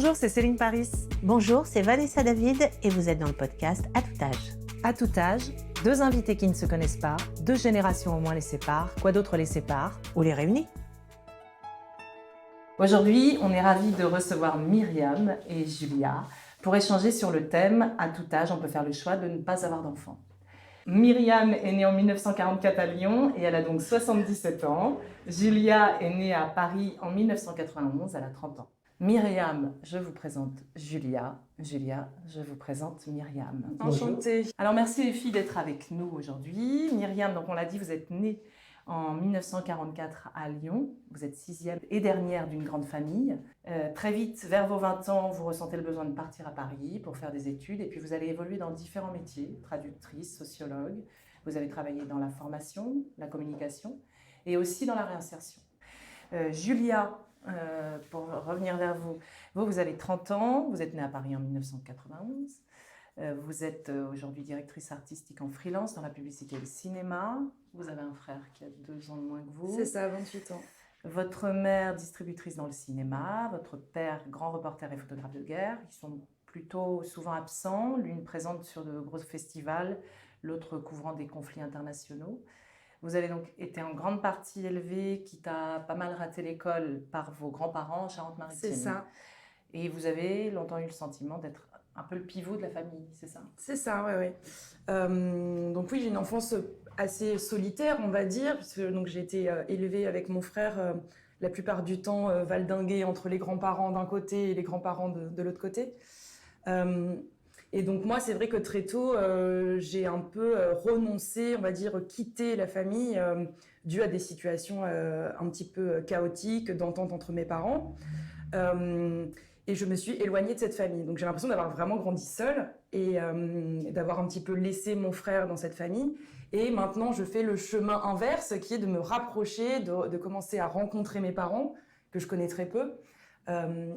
Bonjour, c'est Céline Paris. Bonjour, c'est Vanessa David et vous êtes dans le podcast À tout âge. À tout âge, deux invités qui ne se connaissent pas, deux générations au moins les séparent, quoi d'autre les sépare Ou les réunit. Aujourd'hui, on est ravis de recevoir Myriam et Julia pour échanger sur le thème « À tout âge, on peut faire le choix de ne pas avoir d'enfant ». Myriam est née en 1944 à Lyon et elle a donc 77 ans. Julia est née à Paris en 1991, elle a 30 ans. Myriam, je vous présente Julia. Julia, je vous présente Myriam. Enchantée. Alors merci les filles d'être avec nous aujourd'hui. Myriam, donc on l'a dit, vous êtes née en 1944 à Lyon. Vous êtes sixième et dernière d'une grande famille. Très vite, vers vos 20 ans, vous ressentez le besoin de partir à Paris pour faire des études. Et puis vous allez évoluer dans différents métiers, traductrice, sociologue. Vous avez travaillé dans la formation, la communication et aussi dans la réinsertion. Julia, pour revenir vers vous, vous avez 30 ans, vous êtes née à Paris en 1991. Vous êtes aujourd'hui directrice artistique en freelance dans la publicité et le cinéma. Vous avez un frère qui a 2 ans de moins que vous. C'est ça, 28 ans. Votre mère, distributrice dans le cinéma. Votre père, grand reporter et photographe de guerre. Ils sont plutôt souvent absents. L'une présente sur de gros festivals, l'autre couvrant des conflits internationaux. Vous avez donc été en grande partie élevée, quitte à pas mal rater l'école, par vos grands-parents en Charente-Maritime. C'est ça. Et vous avez longtemps eu le sentiment d'être un peu le pivot de la famille, c'est ça? C'est ça, oui. Donc oui, j'ai une enfance assez solitaire, on va dire, puisque donc, j'ai été élevée avec mon frère la plupart du temps valdinguée entre les grands-parents d'un côté et les grands-parents de l'autre côté. Et donc moi, c'est vrai que très tôt, j'ai un peu renoncé, on va dire, quitté la famille dû à des situations un petit peu chaotiques d'entente entre mes parents. Et je me suis éloignée de cette famille. Donc j'ai l'impression d'avoir vraiment grandi seule et d'avoir un petit peu laissé mon frère dans cette famille. Et maintenant, je fais le chemin inverse, qui est de me rapprocher, de commencer à rencontrer mes parents, que je connais très peu,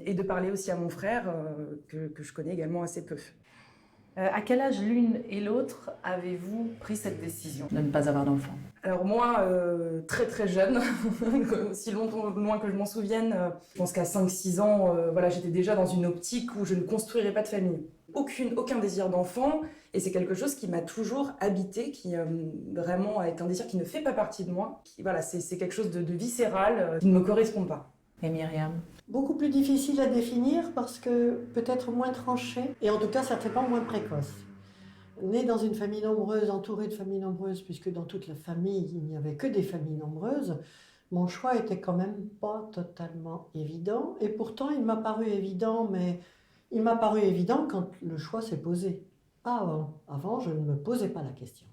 et de parler aussi à mon frère, que je connais également assez peu. À quel âge l'une et l'autre avez-vous pris cette décision de ne pas avoir d'enfant? Alors moi, très très jeune, aussi loin que je m'en souvienne, je pense qu'à 5-6 ans, j'étais déjà dans une optique où je ne construirais pas de famille. Aucun désir d'enfant, et c'est quelque chose qui m'a toujours habité, qui vraiment est un désir qui ne fait pas partie de moi. C'est quelque chose de viscéral, qui ne me correspond pas. Et Myriam? Beaucoup plus difficile à définir parce que peut-être moins tranché et en tout cas certainement moins précoce. Née dans une famille nombreuse, entourée de familles nombreuses, puisque dans toute la famille il n'y avait que des familles nombreuses, mon choix était quand même pas totalement évident et pourtant il m'a paru évident, mais il m'a paru évident quand le choix s'est posé. Pas avant, je ne me posais pas la question.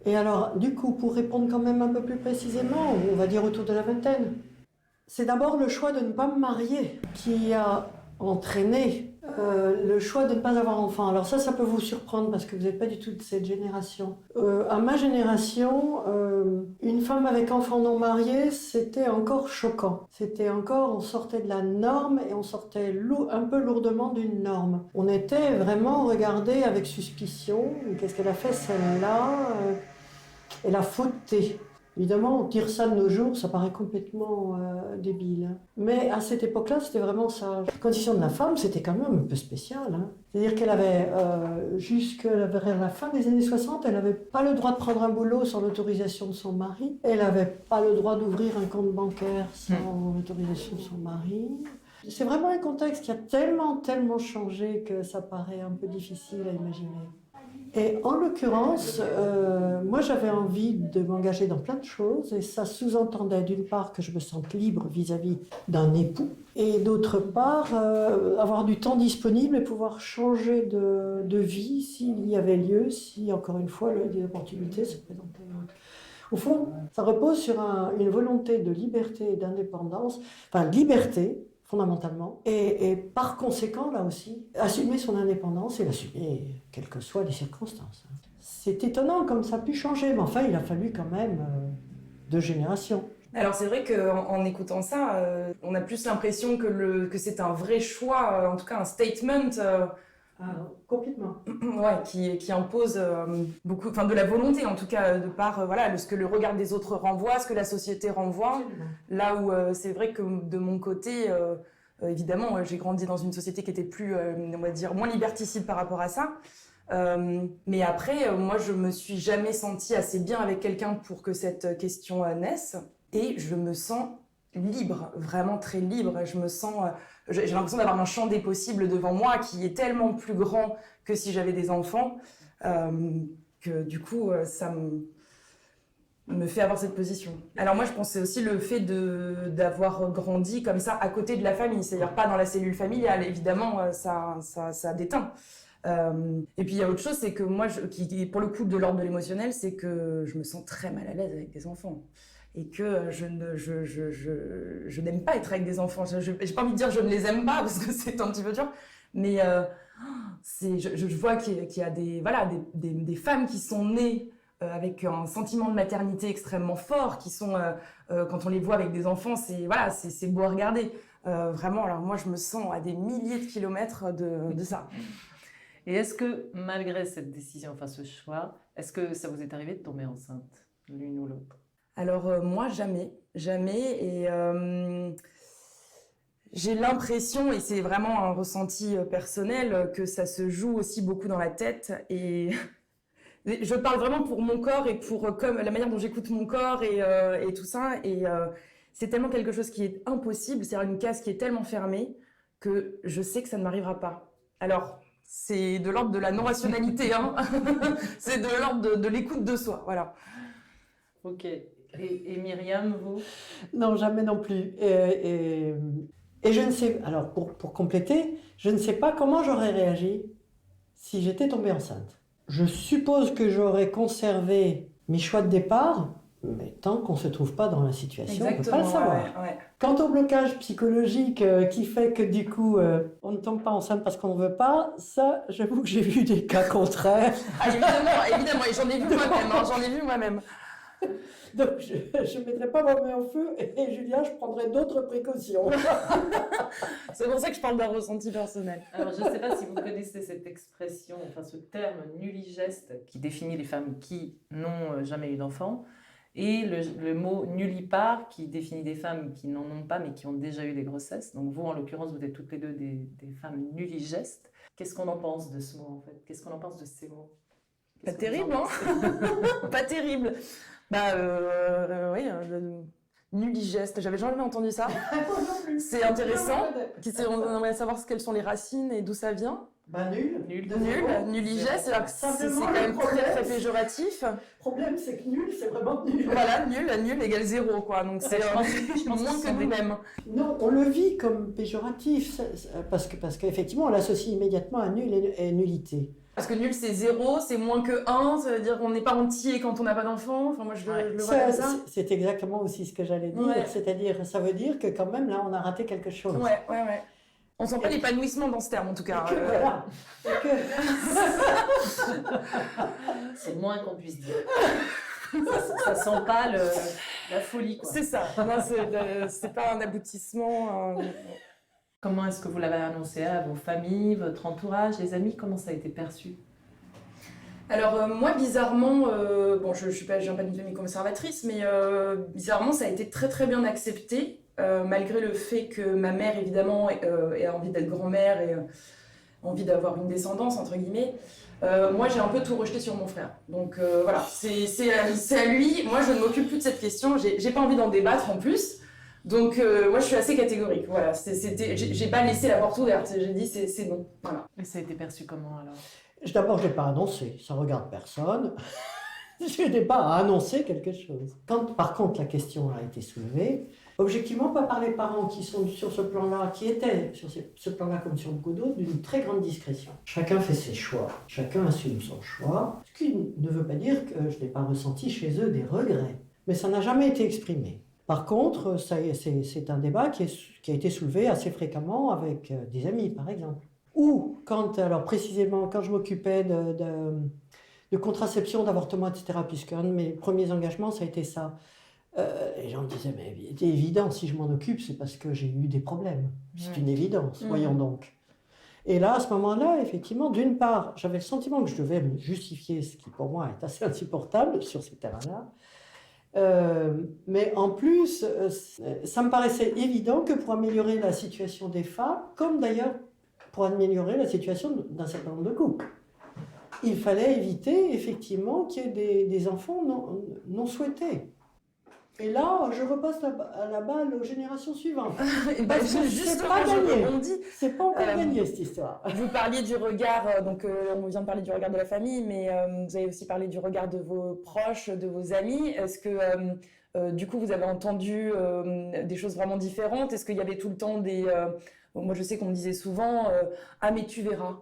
Et alors du coup, pour répondre quand même un peu plus précisément, on va dire autour de la vingtaine, c'est d'abord le choix de ne pas me marier qui a entraîné le choix de ne pas avoir enfant. Alors ça peut vous surprendre parce que vous n'êtes pas du tout de cette génération. À ma génération, une femme avec enfant non marié, c'était encore choquant. On sortait de la norme et on sortait un peu lourdement d'une norme. On était vraiment regardé avec suspicion. Qu'est-ce qu'elle a fait celle-là? Elle a fauté. Évidemment, on tire ça de nos jours, ça paraît complètement débile. Mais à cette époque-là, c'était vraiment ça. La condition de la femme, c'était quand même un peu spécial. C'est-à-dire qu'elle avait, jusqu'à la fin des années 60, elle n'avait pas le droit de prendre un boulot sans l'autorisation de son mari. Elle n'avait pas le droit d'ouvrir un compte bancaire sans l'autorisation de son mari. C'est vraiment un contexte qui a tellement changé que ça paraît un peu difficile à imaginer. Et en l'occurrence, moi j'avais envie de m'engager dans plein de choses et ça sous-entendait d'une part que je me sente libre vis-à-vis d'un époux et d'autre part avoir du temps disponible et pouvoir changer de vie s'il y avait lieu, si encore une fois des opportunités se présentaient. Au fond, ça repose sur une volonté de liberté et d'indépendance, liberté, fondamentalement, et par conséquent, là aussi, assumer son indépendance et l'assumer, quelles que soient les circonstances. C'est étonnant comme ça a pu changer, mais enfin, il a fallu quand même 2 générations. Alors c'est vrai qu'en écoutant ça, on a plus l'impression que c'est un vrai choix, en tout cas un statement Complètement. qui impose beaucoup, de la volonté en tout cas, de par ce que le regard des autres renvoie, ce que la société renvoie. Absolument. Là où c'est vrai que de mon côté, évidemment, j'ai grandi dans une société qui était plus, on va dire, moins liberticide par rapport à ça. Mais après, moi, je me suis jamais sentie assez bien avec quelqu'un pour que cette question naisse. Et je me sens libre, vraiment très libre. Je me sens, j'ai l'impression d'avoir un champ des possibles devant moi qui est tellement plus grand que si j'avais des enfants, que du coup, ça me fait avoir cette position. Alors moi, je pense que c'est aussi le fait d'avoir grandi comme ça à côté de la famille, c'est-à-dire pas dans la cellule familiale. Évidemment, ça déteint. Et puis il y a autre chose, c'est que moi, qui pour le coup de l'ordre de l'émotionnel, c'est que je me sens très mal à l'aise avec des enfants. Et que je n'aime pas être avec des enfants. J'ai pas envie de dire je ne les aime pas, parce que c'est un petit peu dur, mais je vois qu'il y a des femmes qui sont nées avec un sentiment de maternité extrêmement fort, qui sont, quand on les voit avec des enfants, c'est beau à regarder. Vraiment, alors moi je me sens à des milliers de kilomètres de ça. Et est-ce que malgré cette décision, enfin ce choix, est-ce que ça vous est arrivé de tomber enceinte, l'une ou l'autre? Alors moi, jamais. Et j'ai l'impression, et c'est vraiment un ressenti personnel, que ça se joue aussi beaucoup dans la tête. Et je parle vraiment pour mon corps et pour comme la manière dont j'écoute mon corps et tout ça. Et c'est tellement quelque chose qui est impossible, c'est-à-dire une case qui est tellement fermée que je sais que ça ne m'arrivera pas. Alors, c'est de l'ordre de la non-rationalité, hein. C'est de l'ordre de l'écoute de soi, voilà. Ok. Et Myriam, vous? Non, jamais non plus. Et je ne sais, alors pour compléter, je ne sais pas comment j'aurais réagi si j'étais tombée enceinte. Je suppose que j'aurais conservé mes choix de départ, mais tant qu'on ne se trouve pas dans la situation, on ne peut pas le savoir. Ouais. Quant au blocage psychologique qui fait que du coup, on ne tombe pas enceinte parce qu'on ne veut pas, ça, j'avoue que j'ai vu des cas contraires. Ah, évidemment, et j'en ai vu moi-même. Donc, je ne mettrai pas ma main au feu et Julien, je prendrai d'autres précautions. C'est pour ça que je parle d'un ressenti personnel. Alors, je ne sais pas si vous connaissez cette expression, enfin ce terme nulligeste qui définit les femmes qui n'ont jamais eu d'enfant, et le mot nullipare qui définit des femmes qui n'en ont pas mais qui ont déjà eu des grossesses. Donc vous, en l'occurrence, vous êtes toutes les deux des femmes nulligestes. Qu'est-ce qu'on en pense de ce mot, en fait? Qu'est-ce qu'on en pense de ces mots? Pas terrible, hein. Pas terrible. Oui, nulligeste, j'avais jamais entendu ça. C'est intéressant. On aimerait savoir quelles sont les racines et d'où ça vient. Nulligeste, c'est quand même très péjoratif. Le problème, c'est que nul, c'est vraiment nul. Voilà, nul égale zéro, quoi. Donc c'est je pense moins que nous-mêmes. Non, on le vit comme péjoratif, parce qu'effectivement, on l'associe immédiatement à nul et nullité. Parce que nul, c'est 0, c'est moins que 1, ça veut dire qu'on n'est pas entier quand on n'a pas d'enfant. Enfin, moi, je le vois comme ça. C'est exactement aussi ce que j'allais dire. Ouais. C'est-à-dire, ça veut dire que quand même, là, on a raté quelque chose. Ouais. On sent pas l'épanouissement dans ce terme, en tout cas. Voilà. C'est le moins qu'on puisse dire. Ça sent pas la folie, quoi. C'est ça. Non, c'est pas un aboutissement. Comment est-ce que vous l'avez annoncé à vos familles, votre entourage, les amis? Comment ça a été perçu? Alors moi, bizarrement, je viens pas d'une famille conservatrice, mais bizarrement, ça a été très très bien accepté, malgré le fait que ma mère, évidemment, ait envie d'être grand-mère et envie d'avoir une descendance, entre guillemets. Moi, j'ai un peu tout rejeté sur mon frère. Donc voilà, c'est à lui. Moi, je ne m'occupe plus de cette question. J'ai pas envie d'en débattre en plus. Donc moi je suis assez catégorique, voilà, j'ai pas laissé la porte ouverte, j'ai dit c'est non, voilà. Et ça a été perçu comment alors? D'abord je ne l'ai pas annoncé, ça ne regarde personne, je n'ai pas à annoncer quelque chose. Quand par contre la question a été soulevée, objectivement pas par les parents qui sont sur ce plan-là, qui étaient sur ce plan-là comme sur beaucoup d'autres, d'une très grande discrétion. Chacun fait ses choix, chacun assume son choix, ce qui ne veut pas dire que je n'ai pas ressenti chez eux des regrets, mais ça n'a jamais été exprimé. Par contre, c'est un débat qui a été soulevé assez fréquemment avec des amis, par exemple. Ou, précisément, quand je m'occupais de contraception, d'avortement, etc., puisque un de mes premiers engagements, ça a été ça. Les gens me disaient, mais c'est évident, si je m'en occupe, c'est parce que j'ai eu des problèmes. C'est une évidence, voyons donc. Et là, à ce moment-là, effectivement, d'une part, j'avais le sentiment que je devais me justifier, ce qui pour moi est assez insupportable sur ces terrains-là. Mais en plus, ça me paraissait évident que pour améliorer la situation des femmes, comme d'ailleurs pour améliorer la situation d'un certain nombre de couples, il fallait éviter effectivement qu'il y ait des enfants non souhaités. Et là, je repasse la balle aux générations suivantes. Parce que c'est pas gagné. C'est pas encore gagné, cette histoire. Vous parliez du regard, on vient de parler du regard de la famille, mais vous avez aussi parlé du regard de vos proches, de vos amis. Est-ce que, du coup, vous avez entendu des choses vraiment différentes? Est-ce qu'il y avait tout le temps moi, je sais qu'on me disait souvent « Ah, mais tu verras.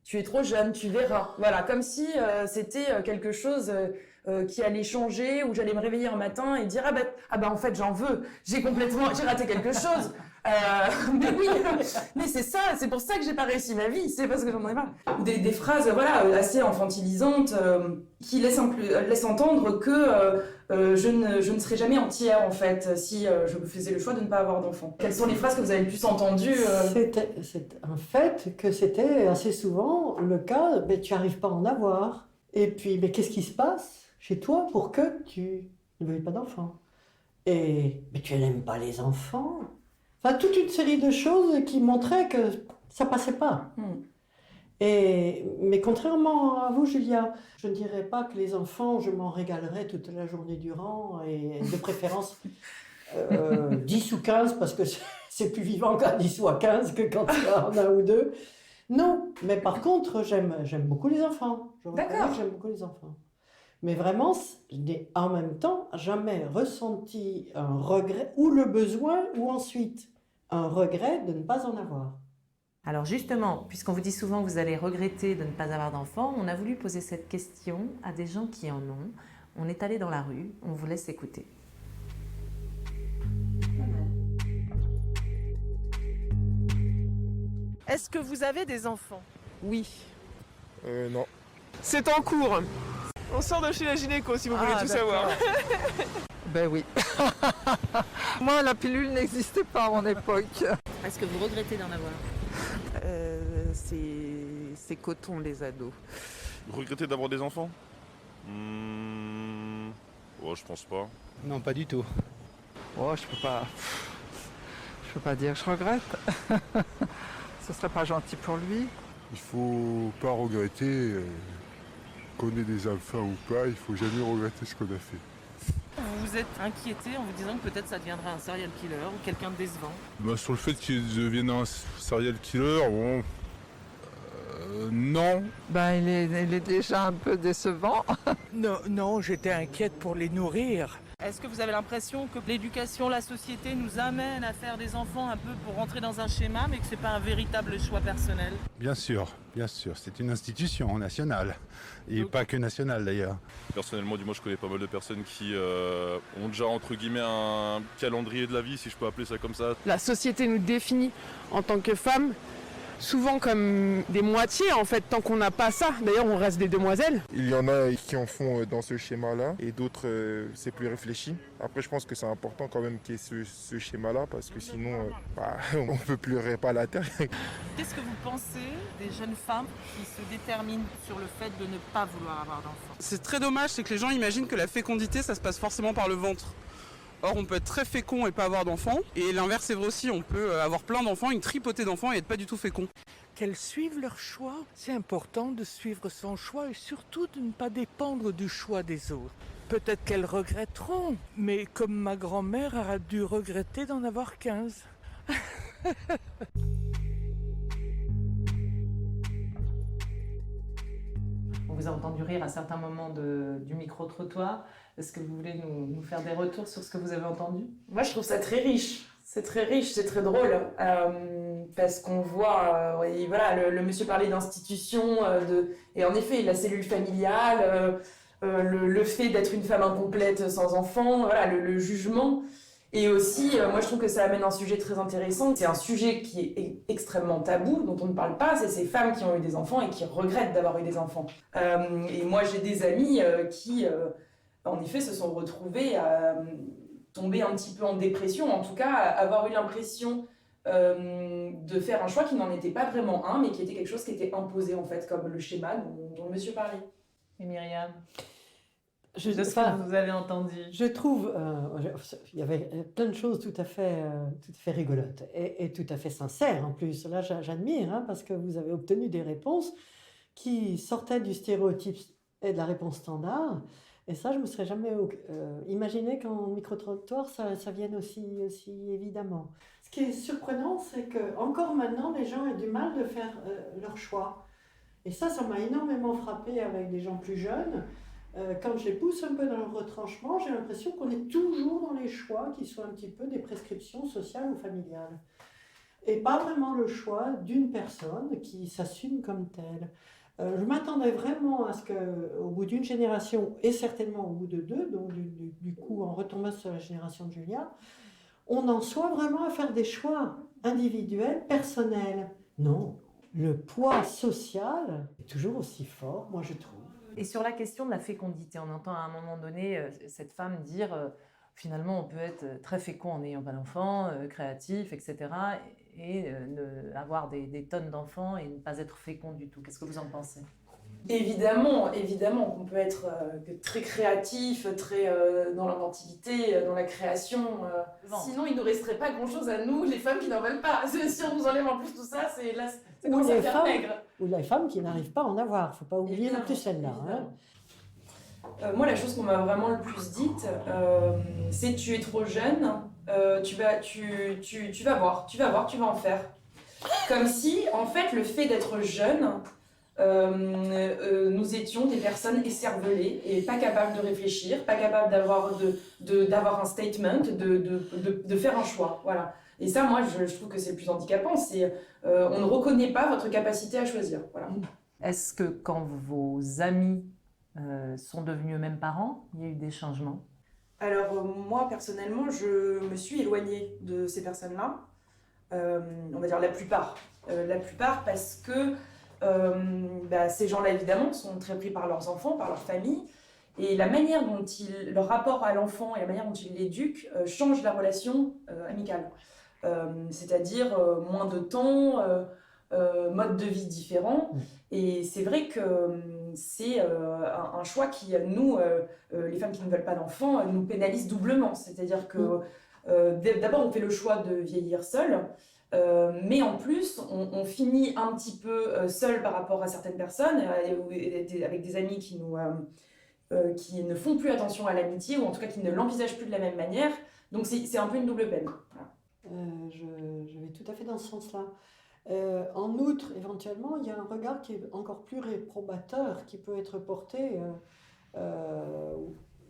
Tu es trop jeune, tu verras. » Voilà, comme si c'était quelque chose... qui allait changer, où j'allais me réveiller un matin et dire ah bah en fait j'en veux, j'ai raté quelque chose. Mais oui, mais c'est ça, c'est pour ça que j'ai pas réussi ma vie, c'est parce que j'en ai pas. Des phrases assez infantilisantes qui laissent entendre que je ne serais jamais entière en fait si je faisais le choix de ne pas avoir d'enfant. Quelles sont les phrases que vous avez le plus entendues C'est un fait que c'était assez souvent le cas, mais tu n'arrives pas à en avoir. Et puis, mais qu'est-ce qui se passe chez toi pour que tu ne veuilles pas d'enfants? Mais tu n'aimes pas les enfants? Enfin, toute une série de choses qui montraient que ça passait pas. Mais contrairement à vous, Julia, je ne dirais pas que les enfants, je m'en régalerais toute la journée durant, et de préférence 10 ou 15, parce que c'est plus vivant qu'à 10 ou à 15 que quand il y en a un ou deux. Non, mais par contre, j'aime beaucoup les enfants. Je reconnais que j'aime beaucoup les enfants. Mais vraiment, je n'ai en même temps jamais ressenti un regret, ou le besoin, ou ensuite un regret de ne pas en avoir. Alors justement, puisqu'on vous dit souvent que vous allez regretter de ne pas avoir d'enfants, on a voulu poser cette question à des gens qui en ont. On est allé dans la rue, on vous laisse écouter. Est-ce que vous avez des enfants? Oui. Non. C'est en cours. On sort de chez la gynéco si vous voulez tout savoir. Ben oui. Moi, la pilule n'existait pas à mon époque. Est-ce que vous regrettez d'en avoir? C'est coton, les ados. Regretter d'avoir des enfants? Ouais, je pense pas. Non, pas du tout. Oh, je peux pas dire que je regrette. Ce serait pas gentil pour lui. Il faut pas regretter qu'on ait des enfants ou pas, il faut jamais regretter ce qu'on a fait. Vous vous êtes inquiété en vous disant que peut-être ça deviendrait un serial killer ou quelqu'un de décevant? Sur le fait qu'il devienne un serial killer, bon... non. Il est déjà un peu décevant. Non, j'étais inquiète pour les nourrir. Est-ce que vous avez l'impression que l'éducation, la société nous amène à faire des enfants un peu pour rentrer dans un schéma, mais que c'est pas un véritable choix personnel? Bien sûr, c'est une institution nationale. Et pas que nationale d'ailleurs. Personnellement, moi je connais pas mal de personnes qui ont déjà entre guillemets un calendrier de la vie, si je peux appeler ça comme ça. La société nous définit en tant que femmes souvent comme des moitiés en fait, tant qu'on n'a pas ça. D'ailleurs, on reste des demoiselles. Il y en a qui en font dans ce schéma-là et d'autres, c'est plus réfléchi. Après, je pense que c'est important quand même qu'il y ait ce schéma-là parce que sinon, on ne peut plus réparer la terre. Qu'est-ce que vous pensez des jeunes femmes qui se déterminent sur le fait de ne pas vouloir avoir d'enfants? C'est très dommage, c'est que les gens imaginent que la fécondité, ça se passe forcément par le ventre. Or, on peut être très fécond et pas avoir d'enfants. Et l'inverse est vrai aussi, on peut avoir plein d'enfants, une tripotée d'enfants et être pas du tout fécond. Qu'elles suivent leur choix. C'est important de suivre son choix et surtout de ne pas dépendre du choix des autres. Peut-être qu'elles regretteront, mais comme ma grand-mère a dû regretter d'en avoir 15. On vous a entendu rire à certains moments du micro-trottoir. Est-ce que vous voulez nous faire des retours sur ce que vous avez entendu? Moi, je trouve ça très riche. C'est très riche, c'est très drôle. Parce qu'on voit, le monsieur parlait d'institution, et en effet, la cellule familiale, le fait d'être une femme incomplète sans enfant, le jugement. Et aussi, moi, je trouve que ça amène un sujet très intéressant. C'est un sujet qui est extrêmement tabou, dont on ne parle pas. C'est ces femmes qui ont eu des enfants et qui regrettent d'avoir eu des enfants. Et moi, j'ai des amis qui... en effet, se sont retrouvés à tomber un petit peu en dépression, en tout cas, avoir eu l'impression de faire un choix qui n'en était pas vraiment un, mais qui était quelque chose qui était imposé, en fait, comme le schéma dont le monsieur parlait. Et Myriam? de ce que vous avez entendu. Je trouve, il y avait plein de choses tout à fait rigolotes et tout à fait sincères en plus. Là, j'admire, hein, parce que vous avez obtenu des réponses qui sortaient du stéréotype et de la réponse standard. Et ça, je ne me serais jamais imaginé qu'en micro-trottoir, ça vienne aussi évidemment. Ce qui est surprenant, c'est qu'encore maintenant, les gens aient du mal de faire leur choix. Et ça m'a énormément frappé avec des gens plus jeunes. Quand je les pousse un peu dans leur retranchement, j'ai l'impression qu'on est toujours dans les choix qui sont un petit peu des prescriptions sociales ou familiales. Et pas vraiment le choix d'une personne qui s'assume comme telle. Je m'attendais vraiment à ce qu'au bout d'une génération, et certainement au bout de 2, donc du coup en retombant sur la génération de Julia, on en soit vraiment à faire des choix individuels, personnels. Non, le poids social est toujours aussi fort, moi je trouve. Et sur la question de la fécondité, on entend à un moment donné cette femme dire finalement on peut être très fécond en n'ayant pas d'enfant, créatif, etc. et avoir des tonnes d'enfants et ne pas être fécond du tout. Qu'est-ce que vous en pensez ? Évidemment qu'on peut être très créatif, très dans l'inventivité, dans la création. Sinon, il ne nous resterait pas grand-chose à nous, les femmes qui n'en veulent pas. Si on nous enlève en plus tout ça, ça commence à faire maigre. Ou les femmes qui n'arrivent pas à en avoir. Il ne faut pas oublier non plus celle-là. Hein. Moi, la chose qu'on m'a vraiment le plus dite, c'est tu es trop jeune, tu vas voir, tu vas en faire. Comme si, en fait, le fait d'être jeune, nous étions des personnes écervelées et pas capables de réfléchir, pas capables d'avoir un statement, de faire un choix. Voilà. Et ça, moi, je trouve que c'est le plus handicapant. On ne reconnaît pas votre capacité à choisir. Voilà. Est-ce que quand vos amis sont devenus eux-mêmes parents, il y a eu des changements ? Alors, moi, personnellement, je me suis éloignée de ces personnes-là. On va dire la plupart. La plupart parce que ces gens-là, évidemment, sont très pris par leurs enfants, par leur famille. Et la manière dont leur rapport à l'enfant et la manière dont ils l'éduquent change la relation amicale. C'est-à-dire moins de temps, mode de vie différent. Et c'est vrai que c'est un choix qui, nous, les femmes qui ne veulent pas d'enfants, nous pénalise doublement. C'est-à-dire que d'abord, on fait le choix de vieillir seul. Mais en plus, on finit un petit peu seul par rapport à certaines personnes, avec des amis qui ne font plus attention à l'amitié, ou en tout cas qui ne l'envisagent plus de la même manière. Donc c'est un peu une double peine. Voilà. Je vais tout à fait dans ce sens-là. En outre, éventuellement, il y a un regard qui est encore plus réprobateur, qui peut être porté.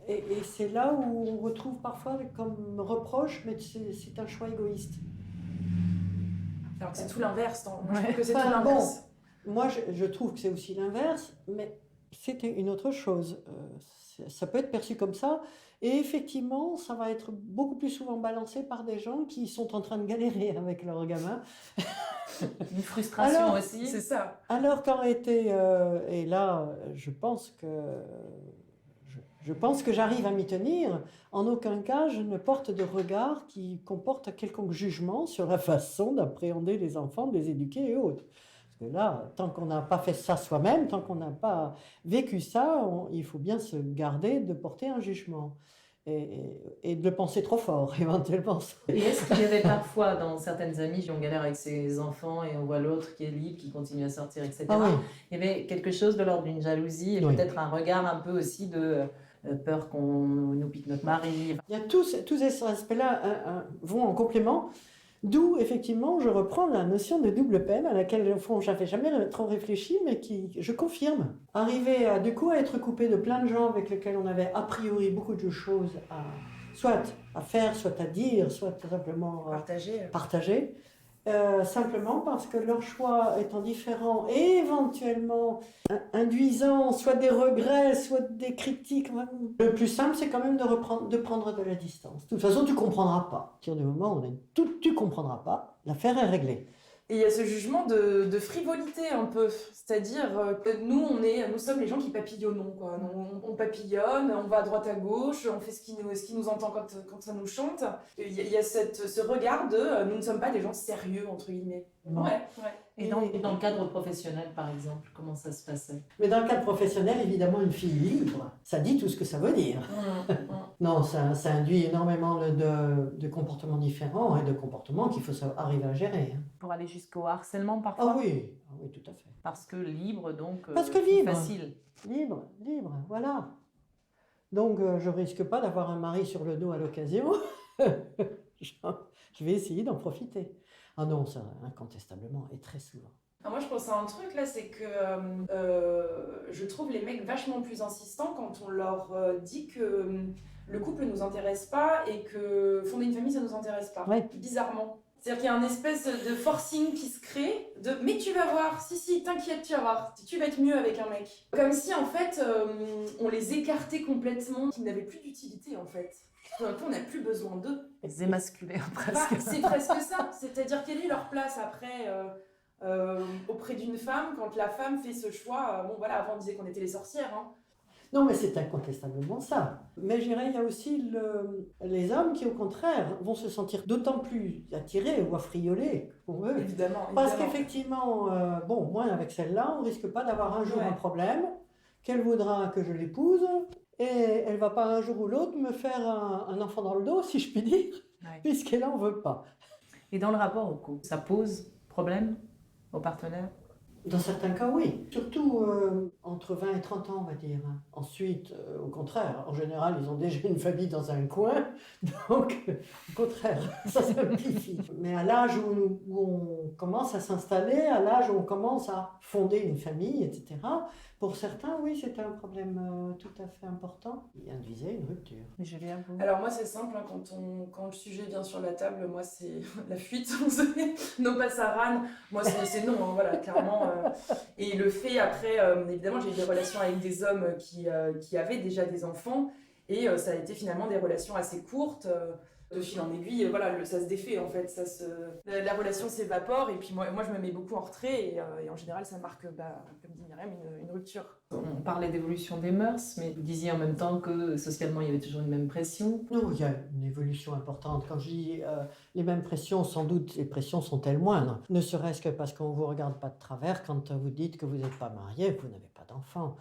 Et c'est là où on retrouve parfois comme reproche, mais c'est un choix égoïste. Alors que c'est tout l'inverse. Je trouve que c'est tout l'inverse. Bon, moi, je trouve que c'est aussi l'inverse, mais c'est une autre chose. Ça peut être perçu comme ça. Et effectivement, ça va être beaucoup plus souvent balancé par des gens qui sont en train de galérer avec leurs gamins. Une frustration aussi. C'est ça. Alors qu'en réalité, et là, je pense que j'arrive à m'y tenir. En aucun cas, je ne porte de regard qui comporte quelconque jugement sur la façon d'appréhender les enfants, de les éduquer et autres. Parce que là, tant qu'on n'a pas fait ça soi-même, tant qu'on n'a pas vécu ça, il faut bien se garder de porter un jugement. Et de le penser trop fort, éventuellement. Et est-ce qu'il y avait parfois, dans certaines amies, on galère avec ses enfants et on voit l'autre qui est libre, qui continue à sortir, etc. Ah oui. Il y avait quelque chose de l'ordre d'une jalousie et peut-être un regard un peu aussi de peur qu'on nous pique notre mari. Il y a tous ces aspects-là vont en complément. D'où, effectivement, je reprends la notion de double peine à laquelle, au fond, je n'avais jamais trop réfléchi, mais qui, je confirme. Arriver du coup à être coupé de plein de gens avec lesquels on avait a priori beaucoup de choses soit à faire, soit à dire, soit simplement partager. Simplement parce que leur choix étant différent et éventuellement induisant soit des regrets, soit des critiques. Le plus simple, c'est quand même de prendre de la distance. De toute façon, tu ne comprendras pas. À partir du moment où tu ne comprendras pas, l'affaire est réglée. Et il y a ce jugement de frivolité un peu, c'est-à-dire que nous sommes les gens qui papillonnons, quoi. On papillonne, on va à droite à gauche, on fait ce qui nous entend quand ça nous chante. Il y a ce regard de nous ne sommes pas des gens sérieux, entre guillemets. Bon. Ouais. Et dans le cadre professionnel, par exemple, comment ça se passait? Mais dans le cadre professionnel, évidemment, une fille libre, ça dit tout ce que ça veut dire. Non, ça induit énormément de comportements différents et de comportements qu'il faut arriver à gérer. Hein. Pour aller jusqu'au harcèlement parfois? Ah oui, tout à fait. Parce que libre, donc Parce que plus libre. facile. Libre, voilà. Donc, je risque pas d'avoir un mari sur le dos à l'occasion. Je vais essayer d'en profiter. Ah non, ça, incontestablement, et très souvent. Moi, je pense à un truc, là, c'est que je trouve les mecs vachement plus insistants quand on leur dit que le couple ne nous intéresse pas et que fonder une famille, ça ne nous intéresse pas. Ouais. Bizarrement. C'est-à-dire qu'il y a une espèce de forcing qui se crée, mais tu vas voir, si, t'inquiète, tu vas voir, tu vas être mieux avec un mec. Comme si, en fait, on les écartait complètement, qu'ils n'avaient plus d'utilité, en fait. Tout d'un coup, on n'a plus besoin d'eux. Les émasculer presque. C'est presque ça. C'est-à-dire quelle est leur place après auprès d'une femme quand la femme fait ce choix. Bon voilà, avant on disait qu'on était les sorcières. Hein. Non, mais c'est incontestablement ça. Mais je dirais, il y a aussi les hommes qui, au contraire, vont se sentir d'autant plus attirés ou affriolés qu'on veut. Évidemment. Parce qu'effectivement, moi, avec celle-là, on ne risque pas d'avoir un jour un problème, qu'elle voudra que je l'épouse, et elle ne va pas un jour ou l'autre me faire un enfant dans le dos, si je puis dire, puisqu'elle n'en veut pas. Et dans le rapport au couple, ça pose problème aux partenaires? Dans certains cas, oui. Surtout entre 20 et 30 ans, on va dire. Ensuite, au contraire, en général, ils ont déjà une famille dans un coin. Donc, au contraire, ça simplifie. Mais à l'âge où on commence à s'installer, à l'âge où on commence à fonder une famille, etc., pour certains, oui, c'était un problème tout à fait important. Il induisait une rupture. Mais je vais avouer. Alors moi, c'est simple, hein, quand le sujet vient sur la table, moi, c'est la fuite. Non pas ça râne. Moi, c'est non, hein, voilà, clairement. Et le fait, après, évidemment, j'ai eu des relations avec des hommes qui avaient déjà des enfants. Et ça a été finalement des relations assez courtes. De fil en aiguille, voilà, ça se défait en fait. La relation s'évapore. Et puis moi, je me mets beaucoup en retrait. Et en général, ça marque, comme dit Myriam, une rupture. On parlait d'évolution des mœurs, mais vous disiez en même temps que socialement, il y avait toujours une même pression. Non, il y a une évolution importante. Quand je dis les mêmes pressions, sans doute, les pressions sont-elles moindres. Ne serait-ce que parce qu'on ne vous regarde pas de travers quand vous dites que vous n'êtes pas marié, que vous n'avez pas d'enfant.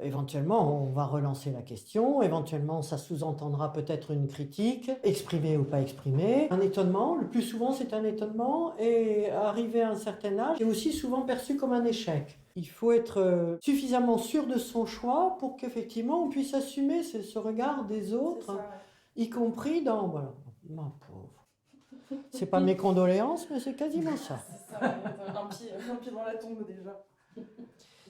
Éventuellement, on va relancer la question. Éventuellement, ça sous-entendra peut-être une critique, exprimée ou pas exprimée. Un étonnement, le plus souvent, c'est un étonnement. Et arrivé à un certain âge, c'est aussi souvent perçu comme un échec. Il faut être suffisamment sûr de son choix pour qu'effectivement, on puisse assumer ce regard des autres, y compris dans... Voilà, ma pauvre. C'est pas mes condoléances, mais c'est quasiment ça. C'est ça, un pied dans la tombe déjà.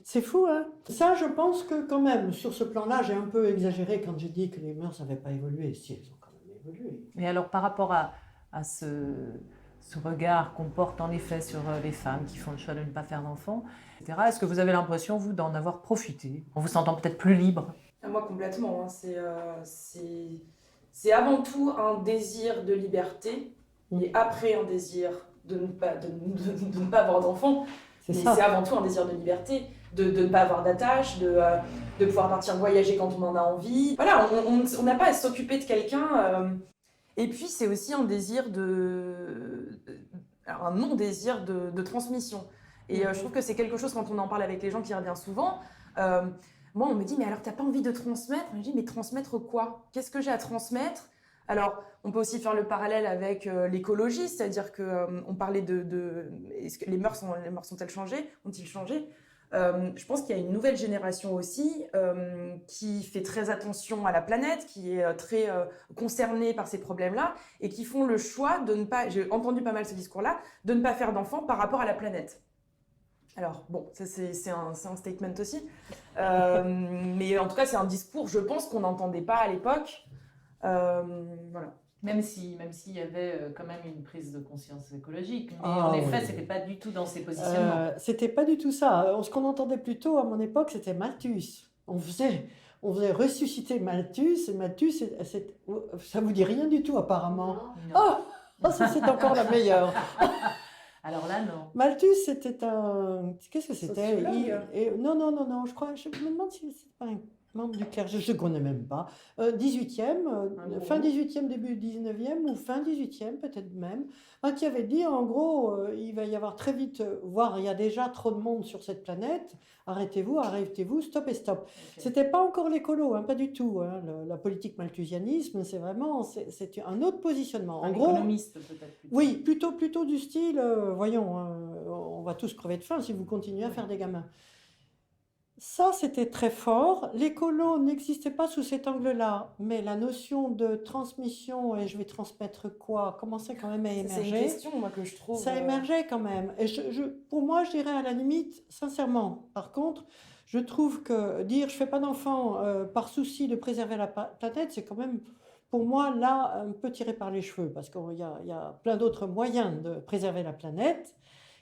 C'est fou, hein? Ça, je pense que quand même, sur ce plan-là, j'ai un peu exagéré quand j'ai dit que les mœurs n'avaient pas évolué. Si, elles ont quand même évolué. Et alors, par rapport à ce regard qu'on porte en effet sur les femmes qui font le choix de ne pas faire d'enfants, etc., est-ce que vous avez l'impression, vous, d'en avoir profité, en vous sentant peut-être plus libre? Moi, complètement. Hein. C'est avant tout un désir de liberté et après un désir de ne pas avoir d'enfants. Mais c'est avant tout un désir de liberté, de ne pas avoir d'attache, de pouvoir partir voyager quand on en a envie. Voilà, on n'a pas à s'occuper de quelqu'un. Et puis, c'est aussi un désir un non-désir de transmission. Et je trouve que c'est quelque chose, quand on en parle avec les gens, qui revient souvent. Moi, on me dit, mais alors, t'as pas envie de transmettre? Je dis, mais transmettre quoi? Qu'est-ce que j'ai à transmettre? Alors, on peut aussi faire le parallèle avec l'écologie, c'est-à-dire qu'on parlait est-ce que les mœurs sont-elles changées? Ont-ils changé? Je pense qu'il y a une nouvelle génération aussi qui fait très attention à la planète, qui est très concernée par ces problèmes-là et qui font le choix de ne pas, j'ai entendu pas mal ce discours-là, de ne pas faire d'enfants par rapport à la planète. Alors, bon, ça c'est un statement aussi. Mais en tout cas, c'est un discours, je pense, qu'on n'entendait pas à l'époque. Voilà. Même s'il y avait quand même une prise de conscience écologique. Mais en effet, c'était pas du tout dans ces positionnements. C'était pas du tout ça. Ce qu'on entendait plutôt à mon époque, c'était Malthus. On faisait ressusciter Malthus. Et Malthus, ça vous dit rien du tout apparemment. Non. Oh, ça c'est encore la meilleure. Alors là, non. Malthus, c'était un... Qu'est-ce que c'était? Sociologue. Non, je me demande si c'était pas Membre du clergé, je ne connais même pas. 18e, fin 18e, début 19e, ou fin 18e peut-être même, qui avait dit en gros, il va y avoir très vite, voire il y a déjà trop de monde sur cette planète, arrêtez-vous, stop et stop. Ok. C'était pas encore l'écolo, pas du tout. La politique malthusianisme, c'est vraiment c'est un autre positionnement. Un En gros, économiste peut-être plutôt. oui, plutôt du style, voyons, on va tous crever de faim si vous continuez à faire des gamins. Ça, c'était très fort. L'écolo n'existait pas sous cet angle-là, mais la notion de transmission, et je vais transmettre quoi, commençait quand même à C'est une émerger. question, moi, que je trouve. Ça émergeait quand même. Et pour moi, je dirais à la limite, sincèrement, par contre, je trouve que dire je fais pas d'enfant par souci de préserver la planète, c'est quand même, pour moi, là, un peu tiré par les cheveux, parce qu'il y a plein d'autres moyens de préserver la planète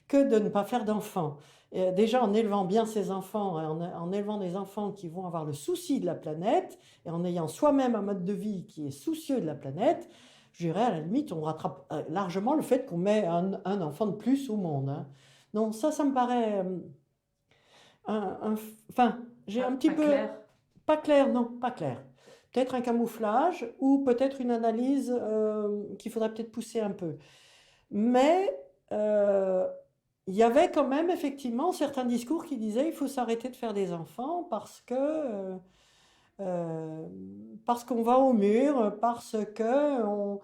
que de ne pas faire d'enfants. Déjà, en élevant bien ses enfants, en élevant des enfants qui vont avoir le souci de la planète, et en ayant soi-même un mode de vie qui est soucieux de la planète, je dirais, à la limite, on rattrape largement le fait qu'on met un enfant de plus au monde. Hein. Donc ça me paraît... Enfin, j'ai un petit Pas peu... clair. Pas clair, non, pas clair. Peut-être un camouflage, ou peut-être une analyse qu'il faudrait peut-être pousser un peu. Mais... il y avait quand même effectivement certains discours qui disaient il faut s'arrêter de faire des enfants parce qu'on va au mur, parce qu'on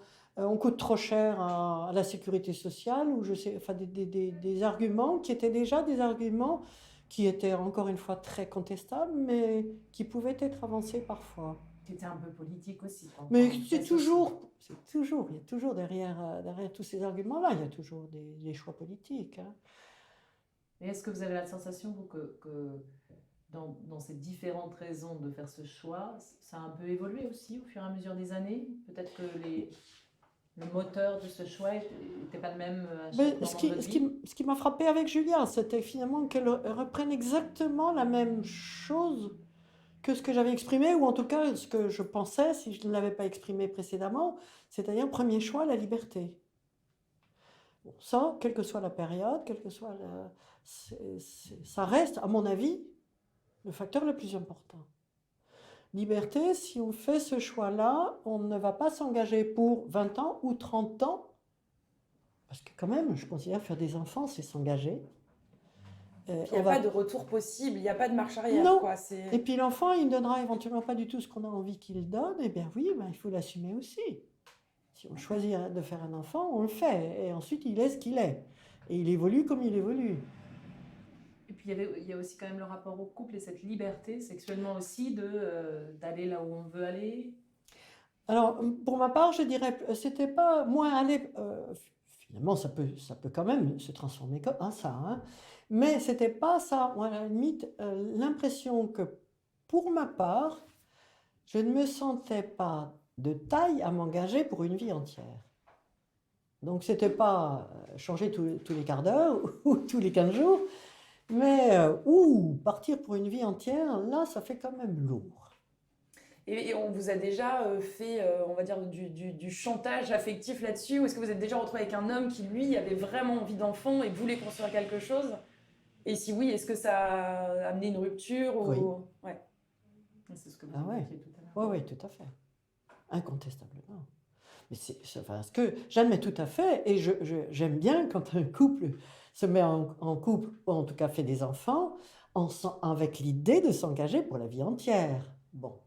coûte trop cher à la sécurité sociale, ou je sais, enfin des arguments qui étaient déjà des arguments qui étaient encore une fois très contestables, mais qui pouvaient être avancés parfois. Qui était un peu politique aussi. Mais il y a toujours derrière tous ces arguments-là, il y a toujours des choix politiques. Hein. Et est-ce que vous avez la sensation, vous, que dans ces différentes raisons de faire ce choix, ça a un peu évolué aussi au fur et à mesure des années? Peut-être que le moteur de ce choix n'était pas le même à chaque moment de votre vie? Ce qui m'a frappé avec Julia, c'était finalement qu'elle reprenne exactement la même chose que ce que j'avais exprimé, ou en tout cas ce que je pensais si je ne l'avais pas exprimé précédemment, c'est-à-dire premier choix, la liberté. Bon, ça, quelle que soit la période, quelle que soit ça reste, à mon avis, le facteur le plus important. Liberté, si on fait ce choix-là, on ne va pas s'engager pour 20 ans ou 30 ans, parce que quand même, je considère faire des enfants, c'est s'engager. Il n'y a pas de retour possible, il n'y a pas de marche arrière. Non. Quoi, et puis l'enfant, il ne donnera éventuellement pas du tout ce qu'on a envie qu'il donne, et bien oui, il faut l'assumer aussi. Si on choisit de faire un enfant, on le fait, et ensuite il est ce qu'il est. Et il évolue comme il évolue. Et puis il y a aussi quand même le rapport au couple et cette liberté sexuellement aussi d'aller là où on veut aller. Alors, pour ma part, je dirais, c'était pas moins aller... finalement, ça peut quand même se transformer comme ça, hein. Mais c'était pas ça. Moi, à la limite, l'impression que, pour ma part, je ne me sentais pas de taille à m'engager pour une vie entière. Donc, c'était pas changer tous les quarts d'heure ou tous les 15 jours, mais partir pour une vie entière, là, ça fait quand même lourd. Et on vous a déjà fait, on va dire, du chantage affectif là-dessus? Ou est-ce que vous êtes déjà retrouvé avec un homme qui, lui, avait vraiment envie d'enfant et voulait construire quelque chose? Et si oui, est-ce que ça a amené une rupture ou... Oui. Ouais. C'est ce que vous Ah évoquiez tout à l'heure. Oui, tout à fait. Incontestablement. Mais ce que j'admets tout à fait, et j'aime bien quand un couple se met en couple, ou en tout cas fait des enfants, avec l'idée de s'engager pour la vie entière. Bon,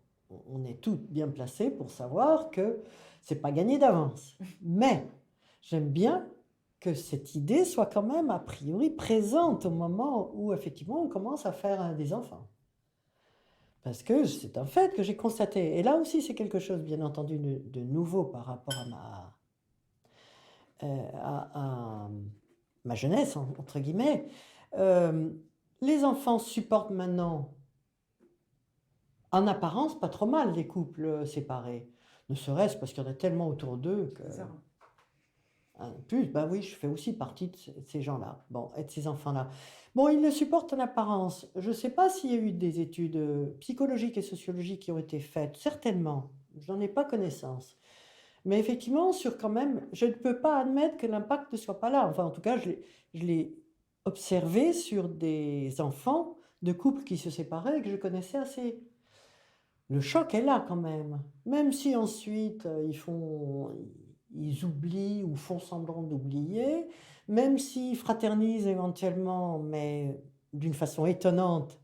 on est toutes bien placées pour savoir que c'est pas gagné d'avance. Mais j'aime bien que cette idée soit quand même a priori présente au moment où effectivement on commence à faire des enfants. Parce que c'est un fait que j'ai constaté. Et là aussi, c'est quelque chose, bien entendu, de nouveau par rapport à ma jeunesse, entre guillemets. Les enfants supportent maintenant, en apparence, pas trop mal les couples séparés. Ne serait-ce parce qu'il y en a tellement autour d'eux que... Plus, ben oui, je fais aussi partie de ces gens-là, bon, et de ces enfants-là. Bon, ils le supportent en apparence. Je ne sais pas s'il y a eu des études psychologiques et sociologiques qui ont été faites, certainement. Je n'en ai pas connaissance. Mais effectivement, quand même, je ne peux pas admettre que l'impact ne soit pas là. Enfin, en tout cas, je l'ai observé sur des enfants de couples qui se séparaient et que je connaissais Le choc est là quand même. Même si ensuite ils oublient ou font semblant d'oublier, même s'ils fraternisent éventuellement, mais d'une façon étonnante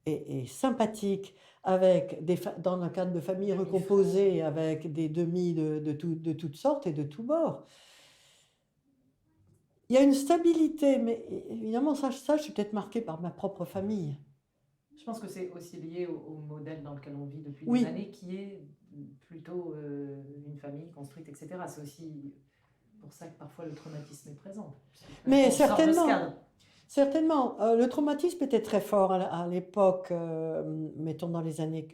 et sympathique, dans le cadre de familles recomposées, avec des demi de toutes sortes et de tous bords. Il y a une stabilité, mais évidemment, ça je suis peut-être marquée par ma propre famille. Je pense que c'est aussi lié au modèle dans lequel on vit depuis Oui. des années, qui est plutôt une famille construite, etc. C'est aussi pour ça que parfois le traumatisme est présent. Mais On sort de ce cadre. certainement. Le traumatisme était très fort à l'époque, mettons dans les années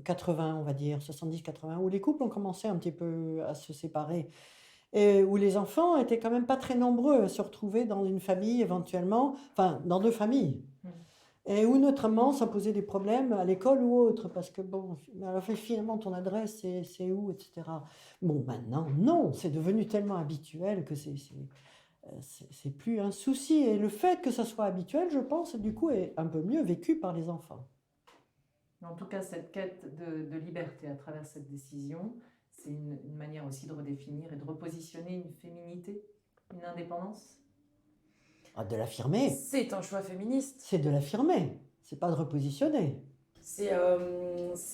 80, on va dire, 70-80, où les couples ont commencé un petit peu à se séparer. Et où les enfants étaient quand même pas très nombreux à se retrouver dans une famille éventuellement, enfin dans deux familles. Et où notamment ça posait des problèmes à l'école ou autre, parce que bon, alors finalement ton adresse c'est où, etc. Bon, maintenant, non, c'est devenu tellement habituel que c'est plus un souci. Et le fait que ça soit habituel, je pense, du coup, est un peu mieux vécu par les enfants. En tout cas, cette quête de liberté à travers cette décision, c'est une manière aussi de redéfinir et de repositionner une féminité, une indépendance. Ah, de l'affirmer. C'est un choix féministe. C'est de l'affirmer, c'est pas de repositionner. C'est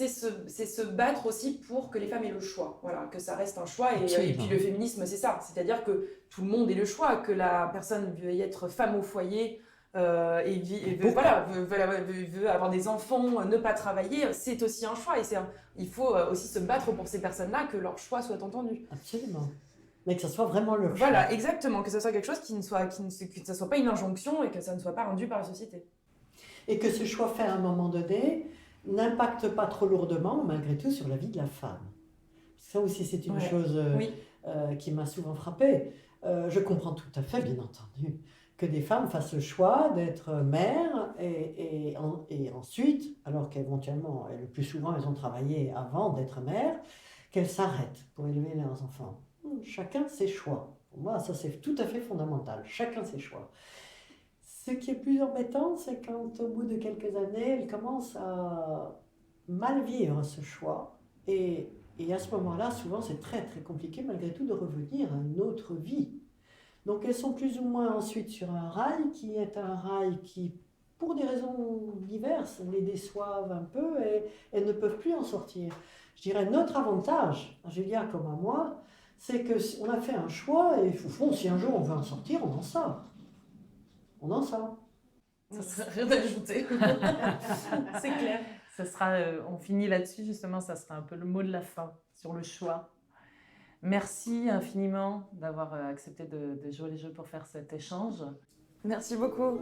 se battre aussi pour que les femmes aient le choix, voilà, que ça reste un choix. Et puis le féminisme, c'est ça, c'est-à-dire que tout le monde ait le choix, que la personne veuille être femme au foyer veut avoir des enfants, ne pas travailler, c'est aussi un choix. Et il faut aussi se battre pour ces personnes-là, que leur choix soit entendu. Absolument. Mais que ça soit vraiment leur choix. Voilà, exactement, que ce soit quelque chose que ça soit pas une injonction et que ça ne soit pas rendu par la société. Et que ce choix fait à un moment donné n'impacte pas trop lourdement, malgré tout, sur la vie de la femme. Ça aussi, c'est une chose qui m'a souvent frappée. Je comprends tout à fait, bien entendu, que des femmes fassent le choix d'être mères et ensuite, alors qu'éventuellement, le plus souvent, elles ont travaillé avant d'être mères, qu'elles s'arrêtent pour élever leurs enfants. Chacun ses choix. Pour moi, ça c'est tout à fait fondamental. Chacun ses choix. Ce qui est plus embêtant, c'est quand au bout de quelques années, elles commencent à mal vivre ce choix. Et à ce moment-là, souvent, c'est très très compliqué malgré tout de revenir à une autre vie. Donc elles sont plus ou moins ensuite sur un rail qui est un rail qui, pour des raisons diverses, les déçoivent un peu et elles ne peuvent plus en sortir. Je dirais notre avantage, à Julia comme à moi, c'est qu'on a fait un choix et au fond, si un jour on veut en sortir, on en sort. On en sort. Ça serait rien d'ajouter. C'est clair. Ça sera, on finit là-dessus, justement, ça sera un peu le mot de la fin sur le choix. Merci infiniment d'avoir accepté de jouer les jeux pour faire cet échange. Merci beaucoup.